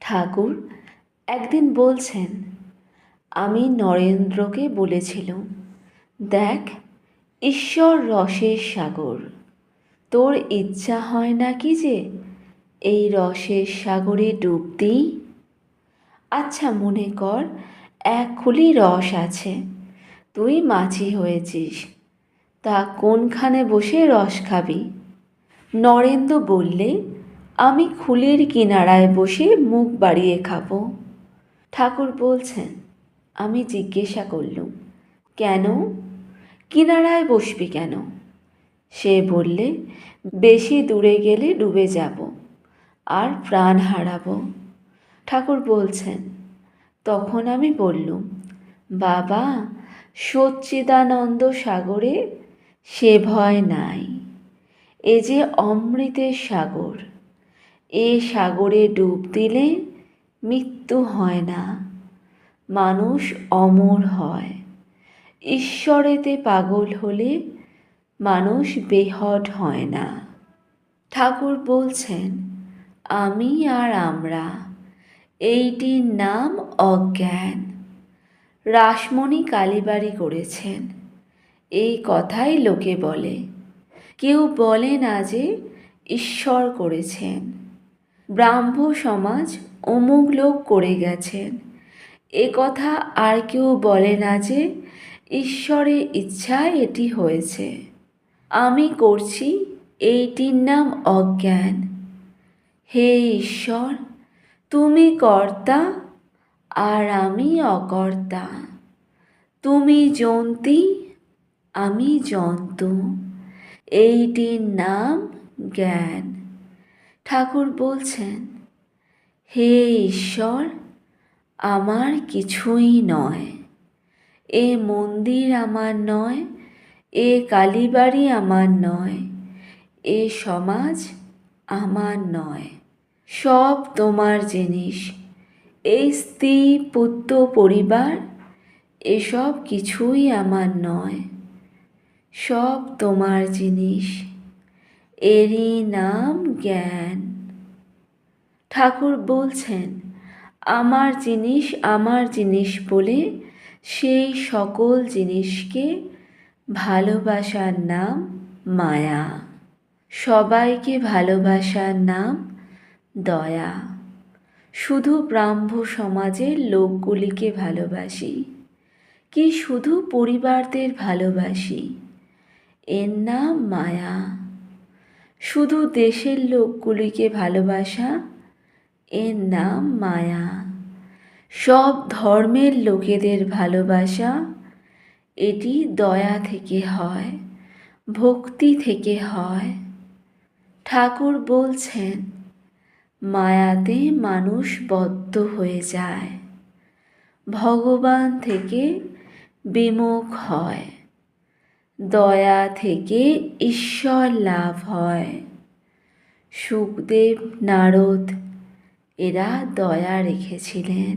ঠাকুর একদিন বলছেন, আমি নরেন্দ্রকে বলেছিলুম, দেখ, ঈশ্বর রসের সাগর, তোর ইচ্ছা হয় না কি যে এই রসের সাগরে ডুব দিই? আচ্ছা, মনে কর এক খুলি রস আছে, তুই মাছি হয়েছিস, তা কোনখানে বসে রস খাবি? নরেন্দ্র বললে, আমি খুলির কিনারায় বসে মুখ বাড়িয়ে খাবো। ঠাকুর বলছেন, আমি জিজ্ঞাসা করলুম, কেন? কিনারায় বসবি কেন? সে বললে, বেশি দূরে গেলে ডুবে যাব আর প্রাণ হারাবো। ঠাকুর বলছেন, তখন আমি বললুম, বাবা, সচ্চিদানন্দ সাগরে সে ভয় নাই। এ যে অমৃতের সাগর, এ সাগরে ডুব দিলে মৃত্যু হয় না, মানুষ অমর হয়। ঈশ্বরেতে পাগল হলে মানুষ বেহড হয় না। ঠাকুর বলছেন, আমি আর আমরা, এইটির নাম অজ্ঞান। রাসমণি কালীবাড়ি করেছেন, এই কথাই লোকে বলে, কেউ বলে না যে ঈশ্বর করেছেন। ব্রাহ্ম সমাজ অমুক লোক করে গেছেন, এ কথা আর কেউ বলে না যে ঈশ্বরের ইচ্ছায় এটি হয়েছে। আমি করছি, এইটির নাম অজ্ঞান। হে ঈশ্বর, তুমি কর্তা আর আমি অকর্তা, তুমি যন্ত্রী, আমি জন্তু, এইটির নাম জ্ঞান। ঠাকুর বলছেন, হে ঈশ্বর, আমার কিছুই নয়, এ মন্দির আমার নয়, এ কালীবাড়ি আমার নয়, এ সমাজ আমার নয়, সব তোমার জিনিস। এই স্ত্রী, পুত্র, পরিবার, এসব কিছুই আমার নয়, সব তোমার জিনিস, এরই নাম জ্ঞান। ঠাকুর বলছেন, আমার জিনিস বলে সেই সকল জিনিসকে ভালোবাসার নাম মায়া, সবাইকে ভালোবাসার নাম দয়া। শুধু ব্রাহ্ম সমাজের লোকগুলিকে ভালোবাসি, কি শুধু পরিবারদের ভালোবাসি, এর নাম মায়া। শুধু দেশের লোকগুলিকে ভালোবাসা, এর নাম মায়া। সব ধর্মের লোকেদের ভালোবাসা, এটি দয়া থেকে হয়, ভক্তি থেকে হয়। ঠাকুর বলছেন, মায়াতে মানুষ বদ্ধ হয়ে যায়, ভগবান থেকে বিমুখ হয়, দয়া থেকে ঈশ্বর লাভ হয়। শুকদেব, নারদ এরা দয়া রেখেছিলেন।